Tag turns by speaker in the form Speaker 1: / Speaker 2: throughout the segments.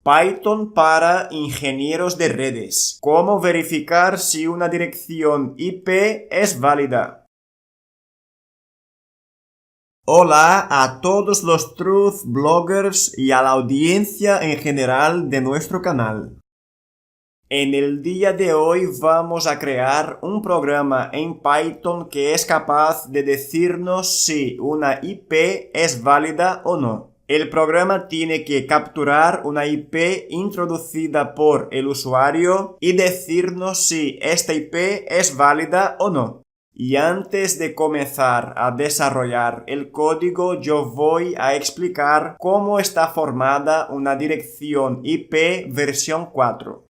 Speaker 1: Python para ingenieros de redes. ¿Cómo verificar si una dirección IP es válida? Hola a todos los Truth Bloggers y a la audiencia en general de nuestro canal. En el día de hoy vamos a crear un programa en Python que es capaz de decirnos si una IP es válida o no. El programa tiene que capturar una IP introducida por el usuario y decirnos si esta IP es válida o no. Y antes de comenzar a desarrollar el código, yo voy a explicar cómo está formada una dirección IP versión 4.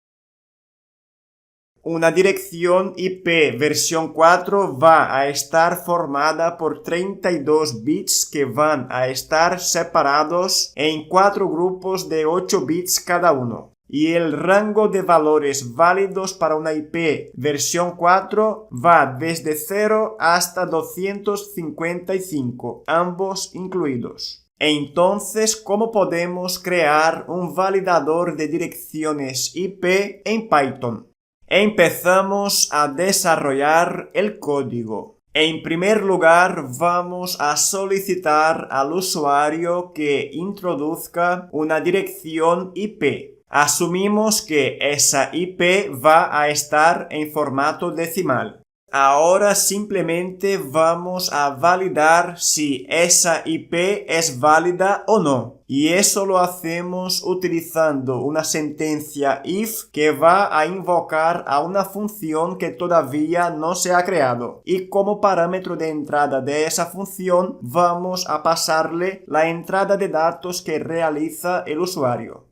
Speaker 1: Una dirección IP versión 4 va a estar formada por 32 bits que van a estar separados en 4 grupos de 8 bits cada uno. Y el rango de valores válidos para una IP versión 4 va desde 0 hasta 255, ambos incluidos. Entonces, ¿cómo podemos crear un validador de direcciones IP en Python? Empezamos a desarrollar el código. En primer lugar, vamos a solicitar al usuario que introduzca una dirección IP. Asumimos que esa IP va a estar en formato decimal. Ahora simplemente vamos a validar si esa IP es válida o no. Y eso lo hacemos utilizando una sentencia if que va a invocar a una función que todavía no se ha creado. Y como parámetro de entrada de esa función vamos a pasarle la entrada de datos que realiza el usuario.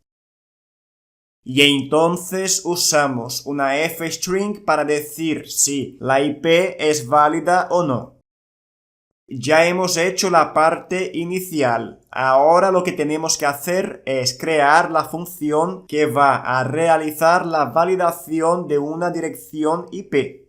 Speaker 1: Y entonces usamos una f-string para decir si la IP es válida o no. Ya hemos hecho la parte inicial. Ahora lo que tenemos que hacer es crear la función que va a realizar la validación de una dirección IP.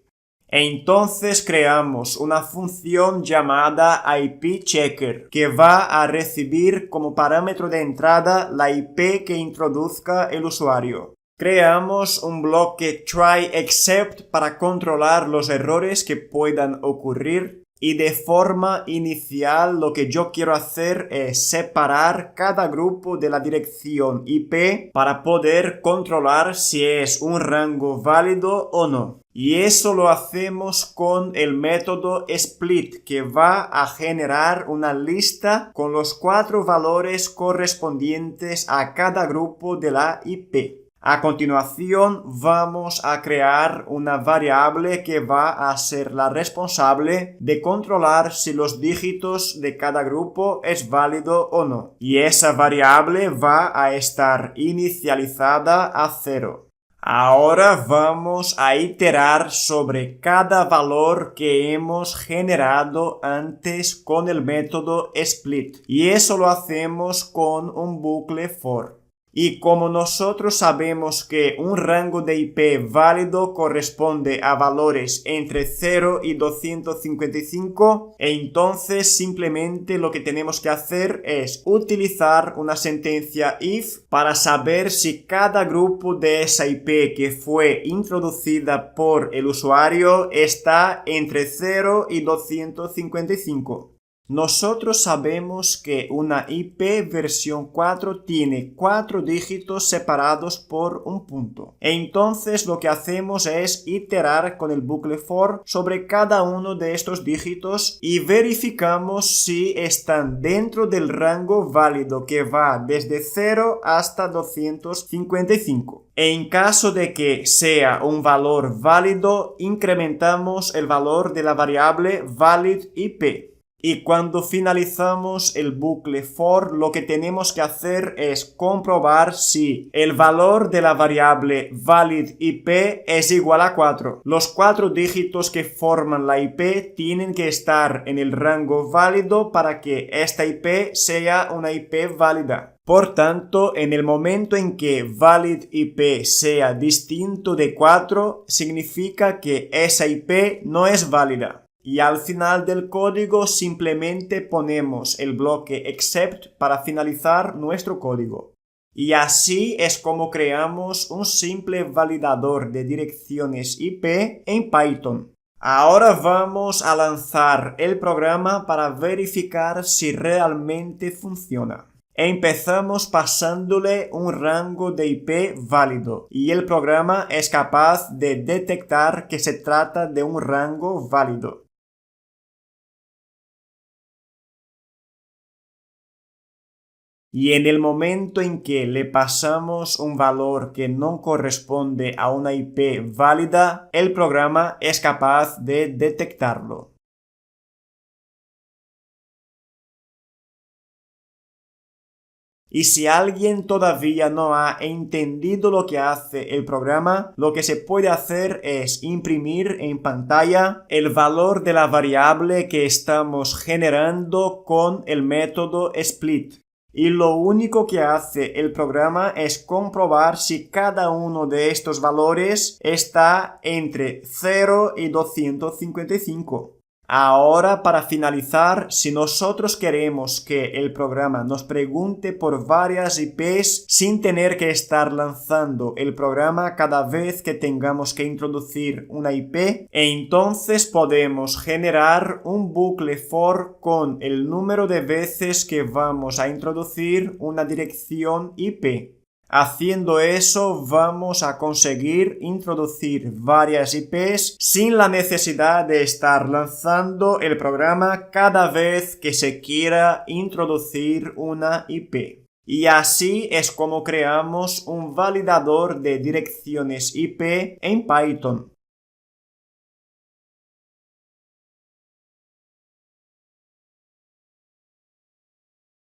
Speaker 1: Entonces creamos una función llamada IPChecker que va a recibir como parámetro de entrada la IP que introduzca el usuario. Creamos un bloque try_except para controlar los errores que puedan ocurrir. Y de forma inicial lo que yo quiero hacer es separar cada grupo de la dirección IP para poder controlar si es un rango válido o no. Y eso lo hacemos con el método split que va a generar una lista con los 4 valores correspondientes a cada grupo de la IP. A continuación vamos a crear una variable que va a ser la responsable de controlar si los dígitos de cada grupo es válido o no. Y esa variable va a estar inicializada a 0. Ahora vamos a iterar sobre cada valor que hemos generado antes con el método split. Y eso lo hacemos con un bucle for. Y como nosotros sabemos que un rango de IP válido corresponde a valores entre 0 y 255, entonces simplemente lo que tenemos que hacer es utilizar una sentencia if para saber si cada grupo de esa IP que fue introducida por el usuario está entre 0 y 255. Nosotros sabemos que una IP versión 4 tiene 4 dígitos separados por un punto. Entonces lo que hacemos es iterar con el bucle for sobre cada uno de estos dígitos y verificamos si están dentro del rango válido que va desde 0 hasta 255. En caso de que sea un valor válido, incrementamos el valor de la variable validIP. Y cuando finalizamos el bucle for, lo que tenemos que hacer es comprobar si el valor de la variable validIP es igual a 4. Los 4 dígitos que forman la IP tienen que estar en el rango válido para que esta IP sea una IP válida. Por tanto, en el momento en que validIP sea distinto de 4, significa que esa IP no es válida. Y al final del código simplemente ponemos el bloque except para finalizar nuestro código. Y así es como creamos un simple validador de direcciones IP en Python. Ahora vamos a lanzar el programa para verificar si realmente funciona. Empezamos pasándole un rango de IP válido y el programa es capaz de detectar que se trata de un rango válido. Y en el momento en que le pasamos un valor que no corresponde a una IP válida, el programa es capaz de detectarlo. Y si alguien todavía no ha entendido lo que hace el programa, lo que se puede hacer es imprimir en pantalla el valor de la variable que estamos generando con el método split. Y lo único que hace el programa es comprobar si cada uno de estos valores está entre 0 y 255. Ahora, para finalizar, si nosotros queremos que el programa nos pregunte por varias IPs sin tener que estar lanzando el programa cada vez que tengamos que introducir una IP, entonces podemos generar un bucle for con el número de veces que vamos a introducir una dirección IP. Haciendo eso vamos a conseguir introducir varias IPs sin la necesidad de estar lanzando el programa cada vez que se quiera introducir una IP. Y así es como creamos un validador de direcciones IP en Python.